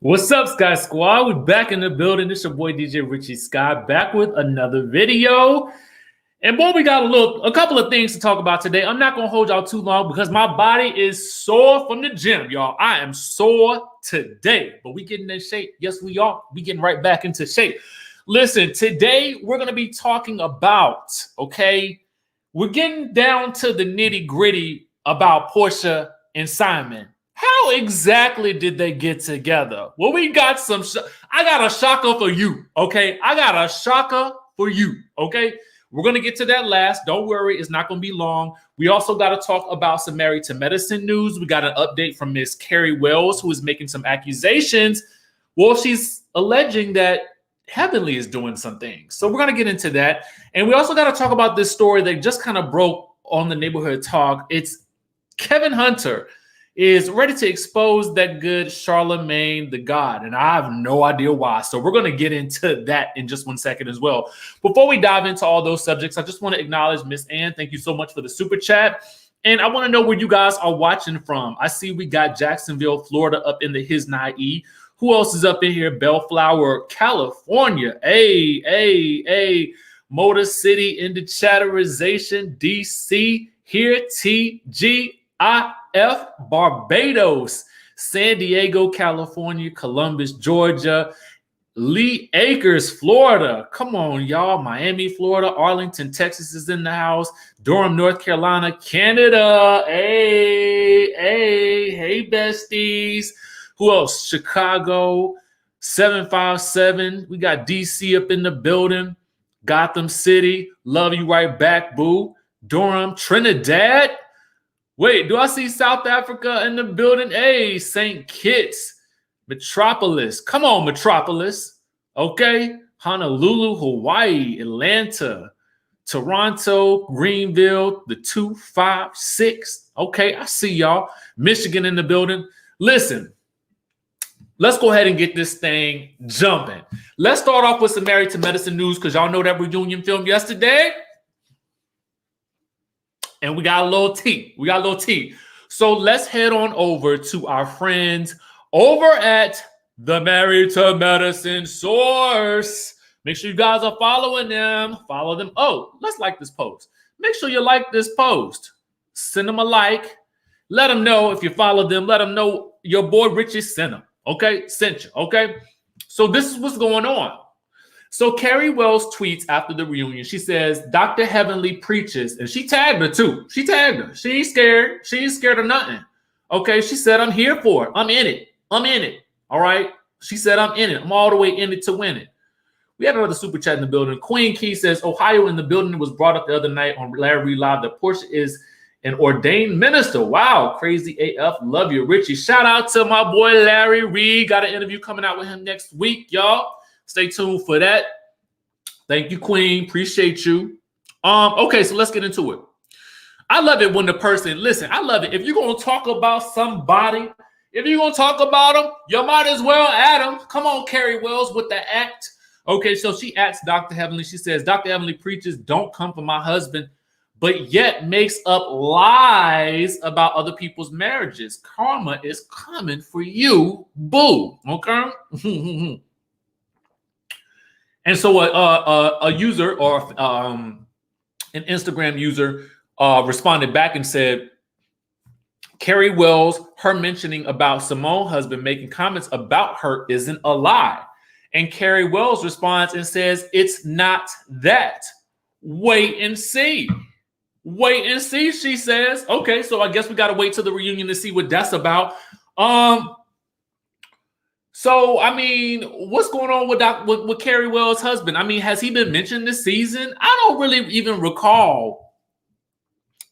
What's up, Skye Squad? We're back in the building. It's your boy DJ Richie Skye, back with another video. And boy, we got a couple of things to talk about today. I'm not gonna hold y'all too long because my body is sore from the gym, y'all. I am sore today, but we getting in shape. Yes, we are. We getting right back into shape. Listen, today we're gonna be talking about, we're getting down to the nitty gritty about Porsha and Simon. How exactly did they get together? Well, we got I got a shocker for you, okay? I got a shocker for you, okay? We're going to get to that last. Don't worry, it's not going to be long. We also got to talk about some Married to Medicine news. We got an update from Miss Carrie Wells, who is making some accusations. Well, she's alleging that Heavenly is doing some things. So we're going to get into that. And we also got to talk about this story that just kind of broke on the Neighborhood Talk. It's Kevin Hunter is ready to expose that good Charlamagne the God, and I have no idea why. So we're going to get into that in just 1 second as well. Before we dive into all those subjects, I just want to acknowledge Miss Ann. Thank you so much for the super chat. And I want to know where you guys are watching from. I see we got Jacksonville, Florida up in the His Nye. Who else is up in here? Bellflower, California. Hey. Motor City in the chatterization. DC here. TGIF, Barbados, San Diego, California, Columbus, Georgia, Lee Acres, Florida. Come on, y'all. Miami, Florida, Arlington, Texas is in the house. Durham, North Carolina, Canada. Hey, besties. Who else? Chicago, 757. We got DC up in the building. Gotham City. Love you right back, boo. Durham, Trinidad. Wait, do I see South Africa in the building? Hey, St. Kitts, Metropolis. Come on, Metropolis. Okay. Honolulu, Hawaii, Atlanta, Toronto, Greenville, the 256. Okay, I see y'all. Michigan in the building. Listen, let's go ahead and get this thing jumping. Let's start off with some Married to Medicine news because y'all know that reunion film yesterday. And we got a little tea. So let's head on over to our friends over at the Married to Medicine source. Make sure you guys are following them. Follow them. Oh, let's like this post. Make sure you like this post. Send them a like. Let them know if you follow them. Let them know your boy Richie sent them. Okay? Sent you. Okay? So this is what's going on. So Carrie Wells tweets after the reunion. She says, Dr. Heavenly preaches, and she tagged her too. She tagged her. She ain't scared. She ain't scared of nothing. Okay, she said, I'm here for it. I'm in it. All right? She said, I'm in it. I'm all the way in it to win it. We had another super chat in the building. Queen Key says, Ohio in the building. It was brought up the other night on Larry Live that Porsha is an ordained minister. Wow, crazy AF. Love you, Richie. Shout out to my boy Larry Reed. Got an interview coming out with him next week, y'all. Stay tuned for that. Thank you, Queen. Appreciate you. Okay, so let's get into it. I love it when the person, listen, I love it. If you're going to talk about somebody, if you're going to talk about them, you might as well add them. Come on, Carrie Wells with the act. Okay, so she asks Dr. Heavenly, she says, Dr. Heavenly preaches, don't come for my husband, but yet makes up lies about other people's marriages. Karma is coming for you, boo. Okay? And so a user or an Instagram user responded back and said, Carrie Wells, her mentioning about Simone's husband making comments about her isn't a lie. And Carrie Wells responds and says, it's not that. Wait and see. Wait and see, she says. Okay, so I guess we got to wait till the reunion to see what that's about. So, I mean, what's going on with Carrie Wells' husband? I mean, has he been mentioned this season? I don't really even recall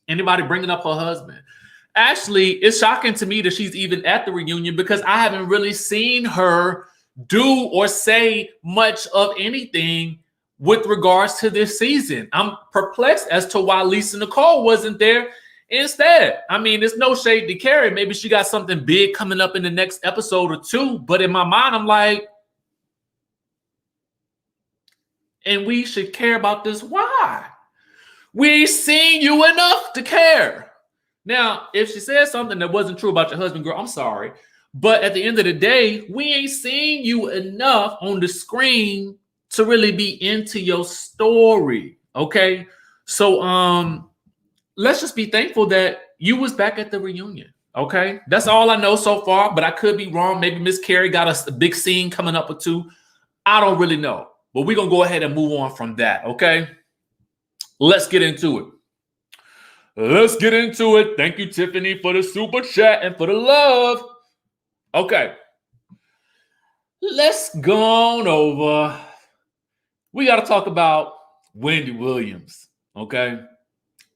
anybody bringing up her husband. Actually, it's shocking to me that she's even at the reunion because I haven't really seen her do or say much of anything with regards to this season. I'm perplexed as to why Lisa Nicole wasn't there instead. I mean, there's no shade to Carrie. Maybe she got something big coming up in the next episode or two. But in my mind, I'm like, and we should care about this. Why? We ain't seen you enough to care. Now, if she said something that wasn't true about your husband, girl, I'm sorry. But at the end of the day, we ain't seeing you enough on the screen to really be into your story. Okay. So let's just be thankful that you was back at the reunion. Okay. That's all I know so far, but I could be wrong. Maybe Miss Carrie got a big scene coming up or two. I don't really know. But we're gonna go ahead and move on from that. Okay. Let's get into it. Let's get into it. Thank you, Tiffany, for the super chat and for the love. Okay. Let's go on over. We got to talk about Wendy Williams. Okay.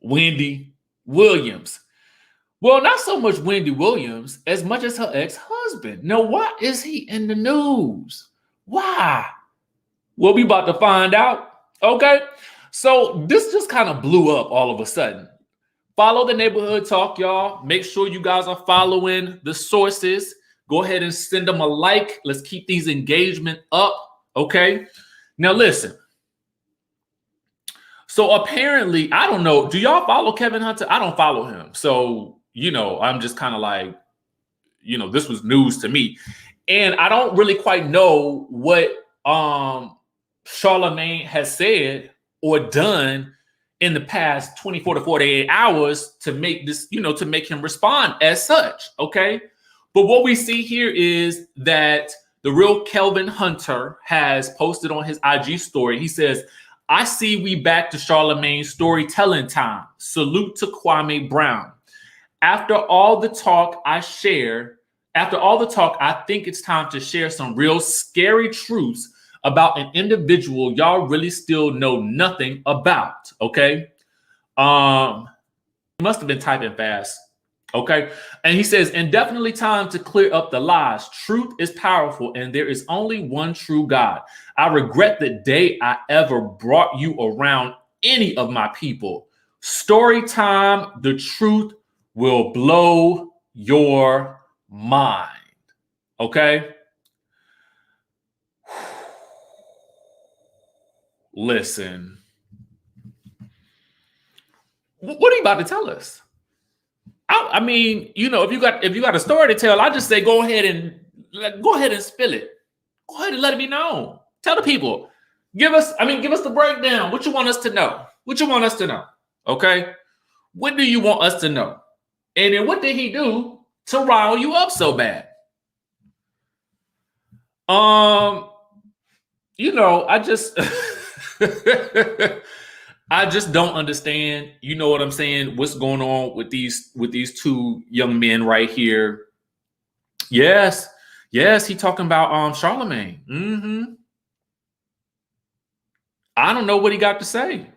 Wendy Williams. Well, not so much Wendy Williams as much as her ex-husband. Now, why is he in the news? Why? Well, we about to find out. Okay. So this just kind of blew up all of a sudden. Follow the neighborhood talk, y'all. Make sure you guys are following the sources. Go ahead and send them a like. Let's keep these engagement up. Okay. Now listen. So apparently, I don't know. Do y'all follow Kevin Hunter? I don't follow him. So, I'm just kind of like, this was news to me. And I don't really quite know what Charlamagne has said or done in the past 24 to 48 hours to make this, to make him respond as such. Okay. But what we see here is that the real Kelvin Hunter has posted on his IG story. He says, I see we back to Charlamagne storytelling time. Salute to Kwame Brown. After all the talk, I think it's time to share some real scary truths about an individual y'all really still know nothing about. Okay. He must have been typing fast. Okay. And he says, and definitely time to clear up the lies. Truth is powerful, and there is only one true God. I regret the day I ever brought you around any of my people. Story time. The truth will blow your mind. Okay. Listen. What are you about to tell us? I mean, if you got a story to tell, I just say go ahead and spill it. Go ahead and let it be known. Tell the people. Give us the breakdown. What you want us to know? Okay? What do you want us to know? And then what did he do to rile you up so bad? I just I just don't understand. You know what I'm saying? What's going on with these two young men right here? Yes, he talking about Charlamagne. Mm-hmm. I don't know what he got to say.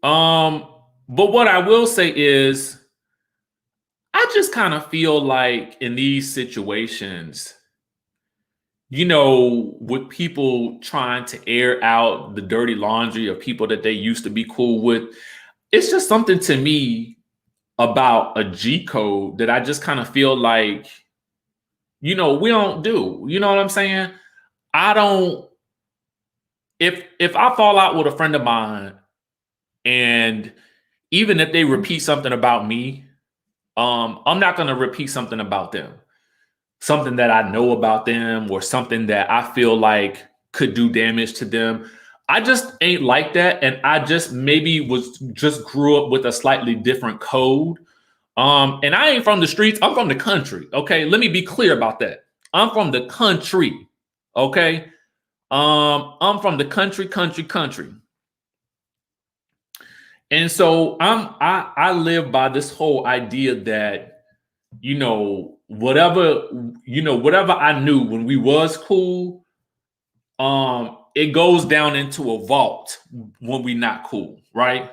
But what I will say is, I just kind of feel like in these situations, with people trying to air out the dirty laundry of people that they used to be cool with, it's just something to me about a G code that I just kind of feel like, we don't do. You know what I'm saying? I don't. If I fall out with a friend of mine, and even if they repeat something about me, I'm not going to repeat something about them. Something that I know about them or something that I feel like could do damage to them. I just ain't like that. And I just grew up with a slightly different code. And I ain't from the streets. I'm from the country. Okay. Let me be clear about that. I'm from the country. Okay. I'm from the country. And so I live by this whole idea that, whatever I knew when we was cool, it goes down into a vault when we not cool, right?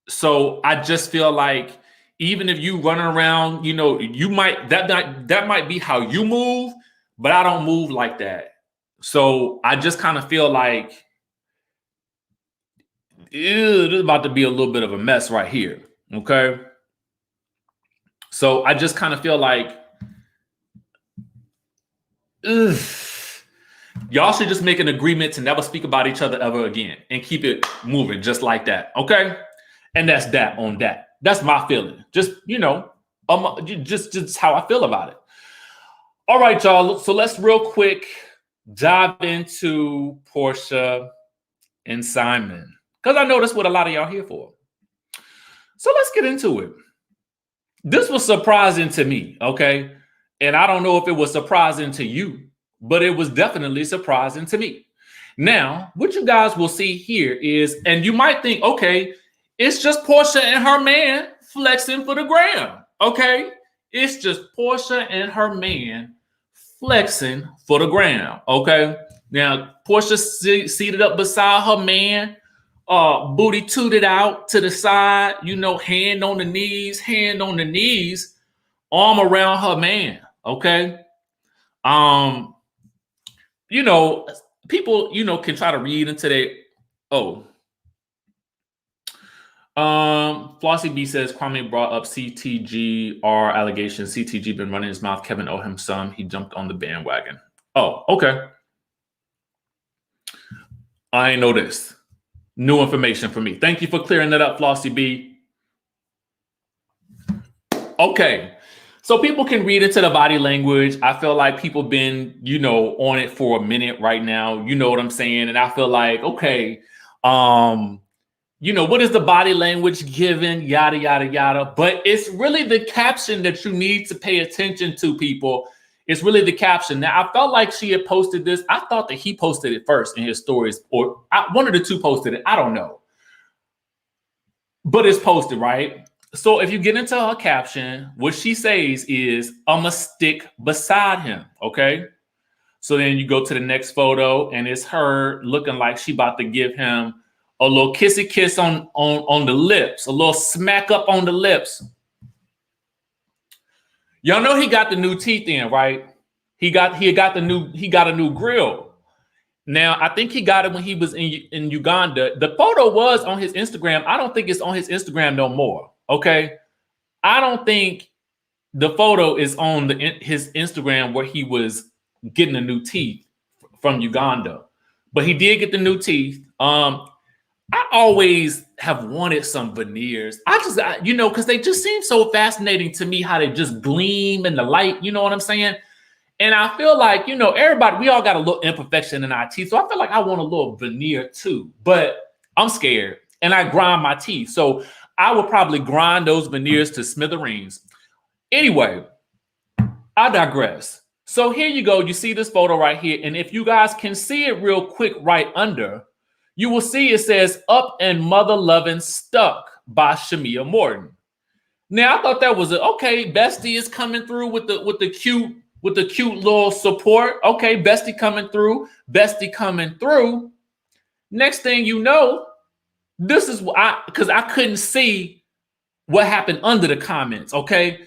So I just feel like even if you run around, you might that might be how you move, but I don't move like that. So I just kind of feel like there's about to be a little bit of a mess right here. Okay. So I just kind of feel like y'all should just make an agreement to never speak about each other ever again and keep it moving just like that. Okay. And that's that on that. That's my feeling. Just, just how I feel about it. All right, y'all. So let's real quick dive into Porsha and Simon, because I know that's what a lot of y'all here for. So let's get into it. This was surprising to me, okay? And I don't know if it was surprising to you, but it was definitely surprising to me. Now, what you guys will see here is, and you might think, okay, it's just Porsha and her man flexing for the gram, okay? It's just Porsha and her man flexing for the gram, okay? Now, Porsha seated up beside her man, booty tooted out to the side, hand on the knees, arm around her man, okay? People, can try to read into their, Flossie B says, Kwame brought up CTGR allegations. CTG been running his mouth. Kevin owe him some. He jumped on the bandwagon. Oh, okay. I ain't know this. New information for me. Thank you for clearing that up, Flossie B. Okay. So people can read into the body language. I feel like people been, on it for a minute right now. You know what I'm saying? And I feel like, okay, what is the body language given? Yada, yada, yada. But it's really the caption that you need to pay attention to, people. It's really the caption. Now, I felt like she had posted this. I thought that he posted it first in his stories, or one of the two posted it. I don't know. But it's posted, right? So if you get into her caption, what she says is, I'ma stick beside him, okay? So then you go to the next photo, and it's her looking like she about to give him a little kissy kiss on the lips, a little smack up on the lips. Y'all know he got the new teeth in, right? He got a new grill. Now, I think he got it when he was in Uganda. The photo was on his Instagram. I don't think it's on his Instagram no more. Okay. I don't think the photo is on his Instagram where he was getting the new teeth from Uganda, but he did get the new teeth. I always have wanted some veneers. Because they just seem so fascinating to me, how they just gleam in the light. You know what I'm saying? And I feel like, everybody, we all got a little imperfection in our teeth. So I feel like I want a little veneer too, but I'm scared and I grind my teeth. So I would probably grind those veneers to smithereens. Anyway, I digress. So here you go. You see this photo right here. And if you guys can see it real quick right under, you will see it says Up and Mother Lovin' Stuck by Shamia Morton. Now I thought that was okay. Bestie is coming through with the cute little support. Okay, Bestie coming through. Next thing you know, this is because I couldn't see what happened under the comments. Okay.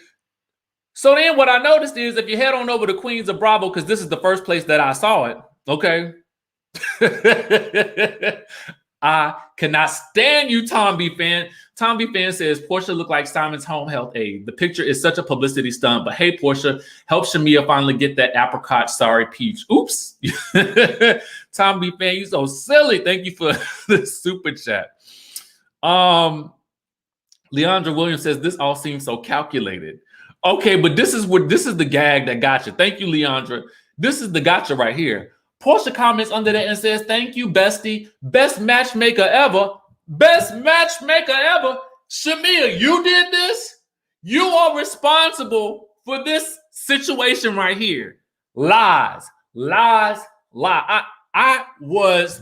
So then what I noticed is, if you head on over to Queens of Bravo, because this is the first place that I saw it. Okay. I cannot stand you, Tom B fan. Tom B fan says Porsha looked like Simon's home health aide. The picture is such a publicity stunt, but hey, Porsha, help Shamia finally get that apricot. Sorry, peach. Oops. Tom B fan, you so silly. Thank you for the super chat. Leandra Williams says this all seems so calculated. Okay, but this is the gag that got you. Thank you, Leandra. This is the gotcha right here. Porsha comments under that and says, thank you, bestie. Best matchmaker ever. Best matchmaker ever. Shamia, you did this. You are responsible for this situation right here. Lies. I was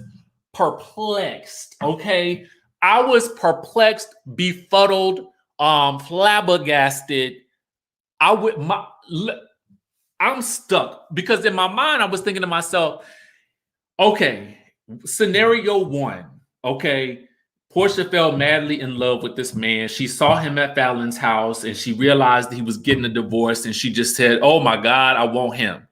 perplexed, okay? I was perplexed, befuddled, flabbergasted. I'm stuck, because in my mind, I was thinking to myself, okay, scenario one, okay, Porsha fell madly in love with this man. She saw him at Fallon's house and she realized he was getting a divorce and she just said, oh my God, I want him.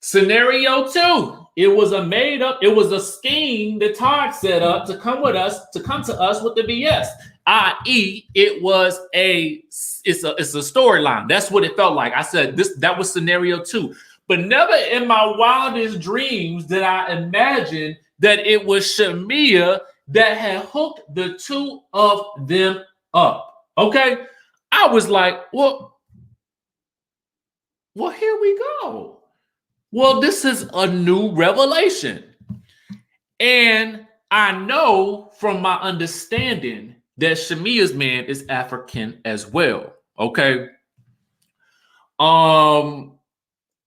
Scenario two, it was a scheme that Todd set up to come to us with the BS. i.e., it's a storyline. That's what it felt like. I said that was scenario two. But never in my wildest dreams did I imagine that it was Shamia that had hooked the two of them up. Okay. I was like, well, here we go. Well, this is a new revelation. And I know from my understanding that Shamia's man is African as well. Okay.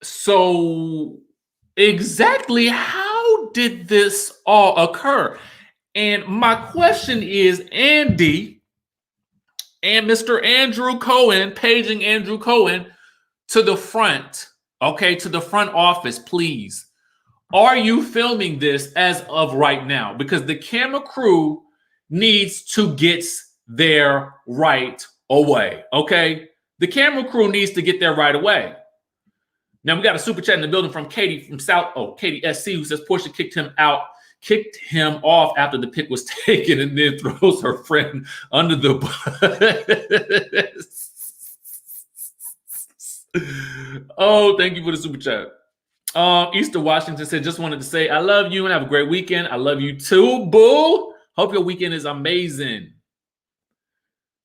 So exactly how did this all occur? And my question is, Andy and Mr. Andrew Cohen, paging Andrew Cohen to the front, okay, to the front office, please. Are you filming this as of right now? Because the camera crew needs to get there right away, okay? The camera crew needs to get there right away. Now we got a super chat in the building from Katie from Katie SC, who says Porsha kicked him off after the pic was taken and then throws her friend under the bus. Oh, thank you for the super chat. Easter Washington said, just wanted to say I love you and have a great weekend. I love you too, boo. Hope your weekend is amazing.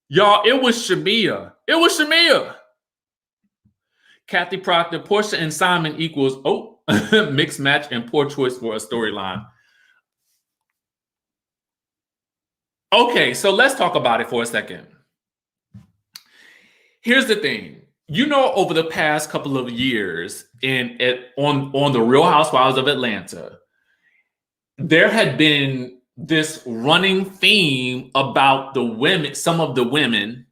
Y'all, it was Shamia. Kathy Proctor, Porsha and Simon equals, mixed match and poor choice for a storyline. Okay, so let's talk about it for a second. Here's the thing. You know, over the past couple of years on the Real Housewives of Atlanta, there had been this running theme about the women, some of the women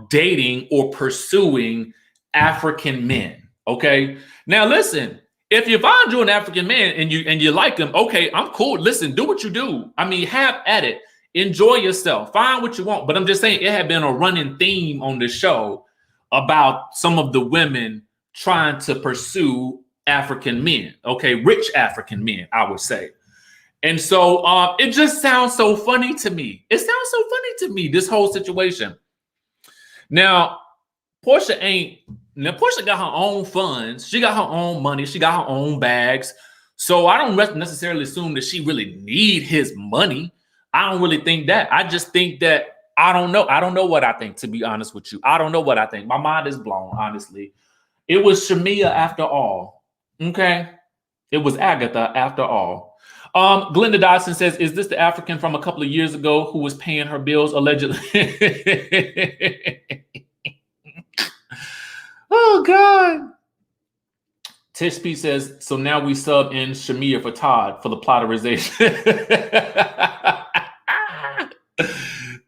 dating or pursuing African men. Okay. Now listen, if you find you an African man and you like him, okay, I'm cool. Listen, do what you do. I mean, have at it. Enjoy yourself. Find what you want. But I'm just saying it had been a running theme on the show about some of the women trying to pursue African men. Okay, rich African men, I would say. And so it just sounds so funny to me. It sounds so funny to me, this whole situation. Now, Porsha got her own funds. She got her own money. She got her own bags. So I don't necessarily assume that she really need his money. I don't really think that. I just think that, I don't know. I don't know what I think, to be honest with you. I don't know what I think. My mind is blown, honestly. It was Shamia after all. Okay? It was Agatha after all. Glenda Dodson says, is this the African from a couple of years ago who was paying her bills, allegedly? Oh, God. Tish P says, so now we sub in Shamia for Todd for the plotterization.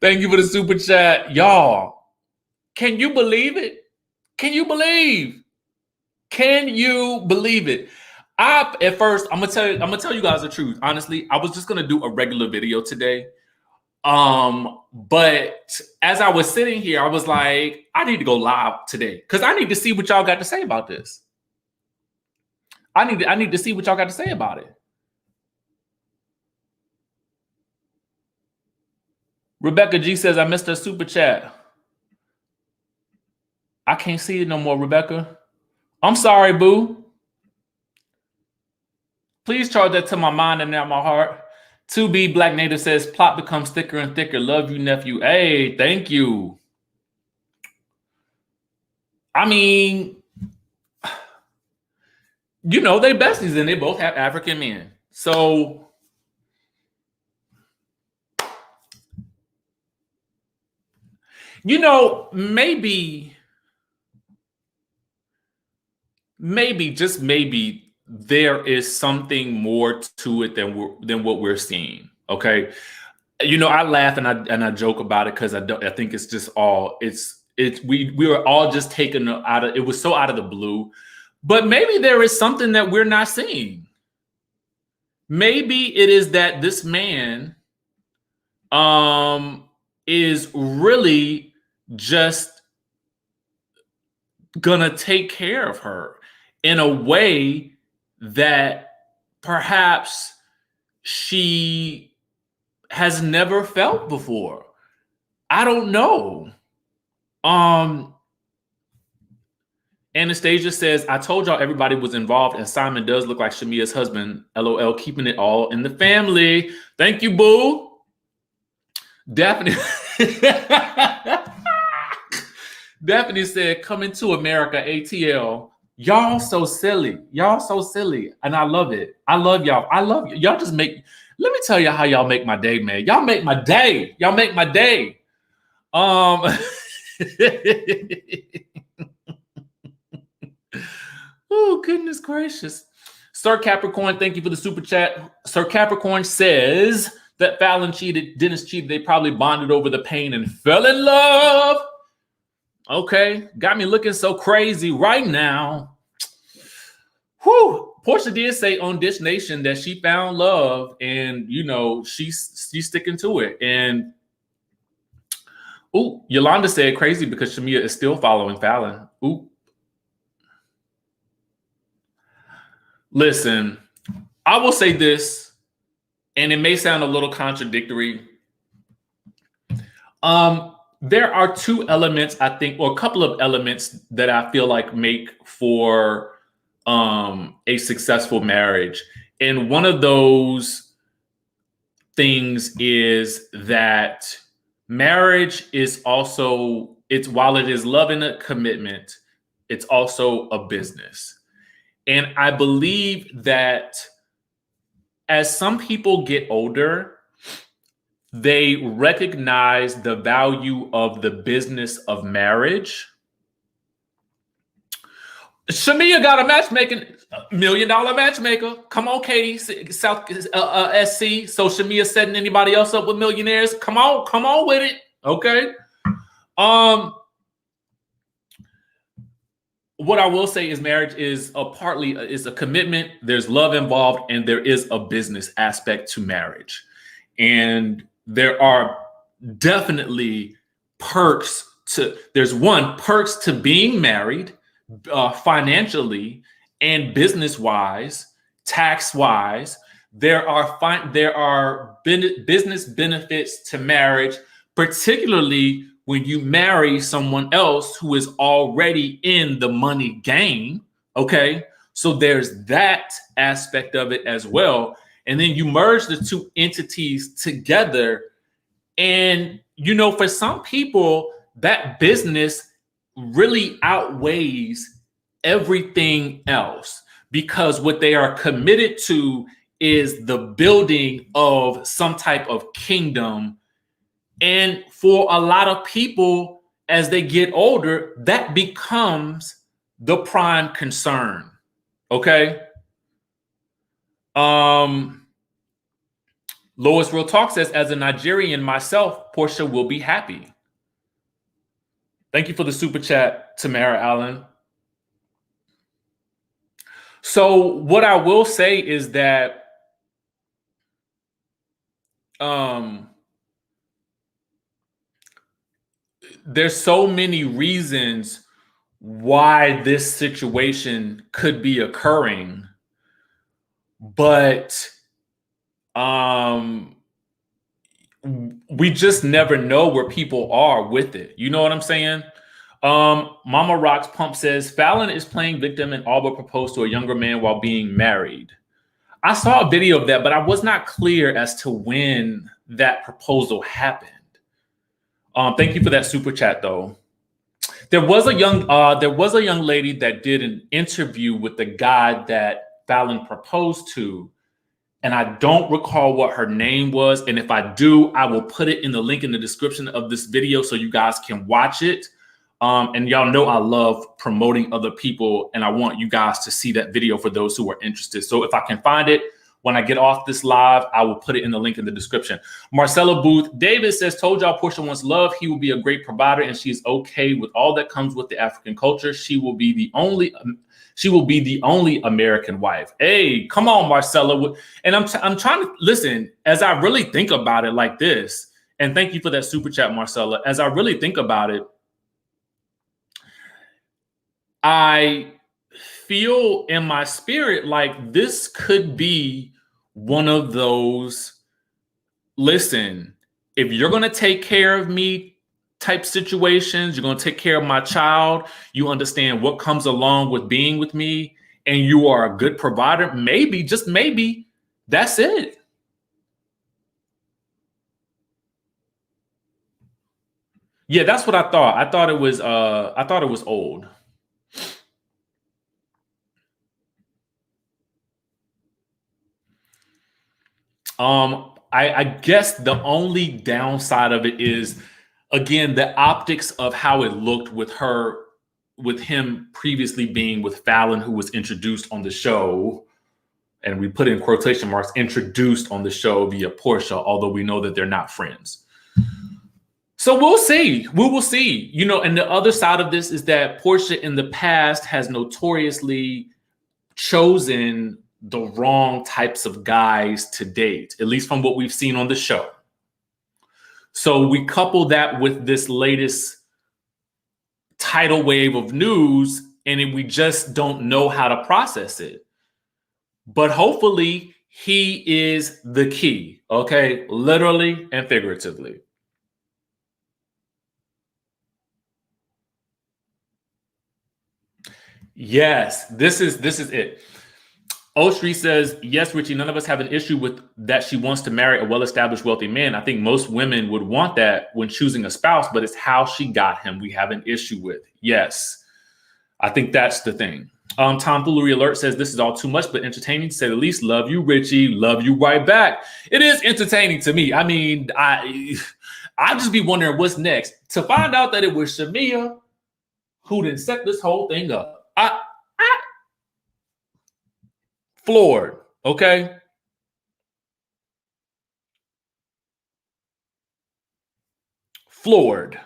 Thank you for the super chat. Y'all, can you believe it? Can you believe it? At first, I'm gonna tell you guys the truth. Honestly, I was just gonna do a regular video today. But as I was sitting here, I was like, I need to go live today because I need to see what y'all got to say about this. I need to see what y'all got to say about it. Rebecca G says, I missed her super chat. I can't see it no more, Rebecca. I'm sorry, boo. Please charge that to my mind and not my heart. 2B Black Native says, plot becomes thicker and thicker. Love you, nephew. Hey, thank you. I mean, you know, they besties and they both have African men. So, you know, maybe, just maybe there is something more to it than what we're seeing. Okay. You know, I laugh and I joke about it because I think it's just all, we were all just taken out of, it was so out of the blue. But maybe there is something that we're not seeing. Maybe it is that this man is really just gonna take care of her in a way that perhaps she has never felt before. I don't know. Anastasia says, I told y'all everybody was involved and Simon does look like Shamia's husband. LOL, keeping it all in the family. Thank you, boo. Definitely. Daphne said, "Coming to America, ATL. Y'all so silly. Y'all so silly. And I love it. I love y'all. I love you. Y'all just make, let me tell you how y'all make my day, man. Y'all make my day. Y'all make my day. Oh, goodness gracious. Sir Capricorn, thank you for the super chat. Sir Capricorn says that Fallon cheated, Dennis cheated. They probably bonded over the pain and fell in love. Okay, got me looking so crazy right now. Whew. Porsha did say on Dish Nation that she found love, and you know she's sticking to it. And ooh, Yolanda said crazy because Shamia is still following Fallon. Ooh. Listen, I will say this, and it may sound a little contradictory. There are two elements, I think, or a couple of elements that I feel like make for a successful marriage. And one of those things is that marriage is also, it's while it is love and a commitment, it's also a business. And I believe that as some people get older, they recognize the value of the business of marriage. Shamia got a matchmaking, $1 million matchmaker. Come on, Katie, South SC. So Shamia setting anybody else up with millionaires. Come on with it. Okay. What I will say is marriage is a commitment. There's love involved, and there is a business aspect to marriage. And there are definitely perks to being married, financially and business-wise, tax-wise. There are business benefits to marriage, particularly when you marry someone else who is already in the money game. Okay, so there's that aspect of it as well. And then you merge the two entities together. And, you know, for some people, that business really outweighs everything else, because what they are committed to is the building of some type of kingdom. And for a lot of people, as they get older, that becomes the prime concern. Okay. Lois Real Talk says, as a Nigerian myself, Porsha will be happy. Thank you for the super chat, Tamara Allen. So what I will say is that there's so many reasons why this situation could be occurring, but we just never know where people are with it. You know what I'm saying? Mama Rocks Pump says, Fallon is playing victim and all but proposed to a younger man while being married. I saw a video of that, but I was not clear as to when that proposal happened. Thank you for that super chat, though. There was a young lady that did an interview with the guy that Fallon proposed to, and I don't recall what her name was. And if I do, I will put it in the link in the description of this video so you guys can watch it. And y'all know I love promoting other people, and I want you guys to see that video for those who are interested. So if I can find it when I get off this live, I will put it in the link in the description. Marcella Booth, David says, told y'all Porsha wants love. He will be a great provider, and she's okay with all that comes with the African culture. She will be the only American wife. Hey, come on, Marcella. And I'm trying to listen, as I really think about it like this, and thank you for that super chat, Marcella. As I really think about it, I feel in my spirit like this could be one of those, listen, if you're going to take care of me type situations, you're going to take care of my child, you understand what comes along with being with me, and you are a good provider, maybe, just maybe, that's it. Yeah, that's what I thought. I thought it was old. I guess the only downside of it is, again, the optics of how it looked with him previously being with Fallon, who was introduced on the show, and we put in quotation marks, introduced on the show via Porsha, although we know that they're not friends. So we'll see. We will see. You know, and the other side of this is that Porsha in the past has notoriously chosen the wrong types of guys to date, at least from what we've seen on the show. So we couple that with this latest tidal wave of news, and we just don't know how to process it. But hopefully he is the key, okay? Literally and figuratively. Yes, this is it. O Street says, yes, Richie, none of us have an issue with that she wants to marry a well-established, wealthy man. I think most women would want that when choosing a spouse, but it's how she got him we have an issue with. Yes, I think that's the thing. Tomfoolery Alert says, this is all too much, but entertaining to say the least. Love you, Richie. Love you right back. It is entertaining to me. I mean, I just be wondering what's next. To find out that it was Shamia who didn't set this whole thing up. I floored, okay? Floored.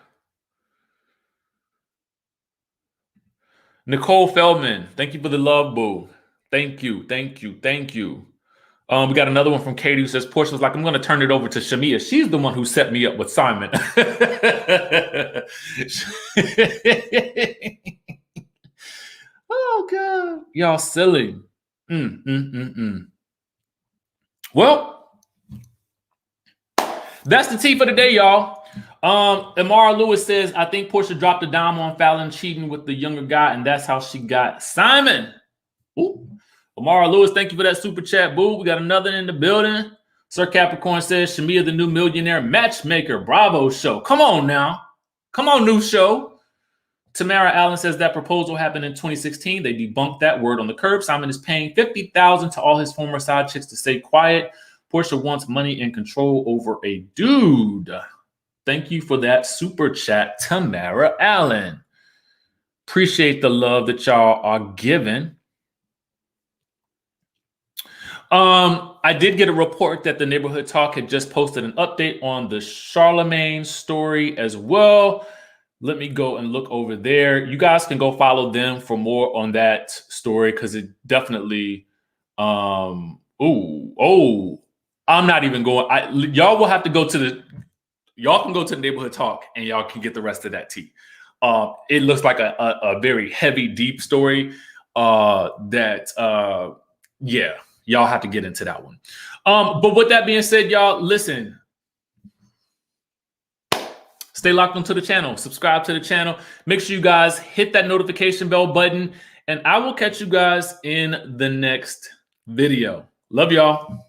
Nicole Feldman, thank you for the love, boo. Thank you. We got another one from Katie who says, Porsha was like, I'm going to turn it over to Shamia. She's the one who set me up with Simon. Oh, God. Y'all silly. Well, that's the tea for the day, y'all. Amara Lewis says, I think Porsha dropped a dime on Fallon cheating with the younger guy, and that's how she got Simon. Ooh. Amara Lewis, thank you for that super chat, boo. We got another in the building. Sir Capricorn says, Shamia, the new millionaire matchmaker. Bravo show. Come on now. Come on, new show. Tamara Allen says that proposal happened in 2016. They debunked that word on the curb. Simon is paying $50,000 to all his former side chicks to stay quiet. Porsha wants money and control over a dude. Thank you for that super chat, Tamara Allen. Appreciate the love that y'all are giving. I did get a report that the Neighborhood Talk had just posted an update on the Charlamagne story as well. Let me go and look over there. You guys can go follow them for more on that story because it definitely. I'm not even going. Y'all will have to go to the. Y'all can go to the Neighborhood Talk and y'all can get the rest of that tea. It looks like a very heavy, deep story. Yeah, y'all have to get into that one. But with that being said, y'all, listen. Stay locked onto the channel. Subscribe to the channel. Make sure you guys hit that notification bell button. And I will catch you guys in the next video. Love y'all.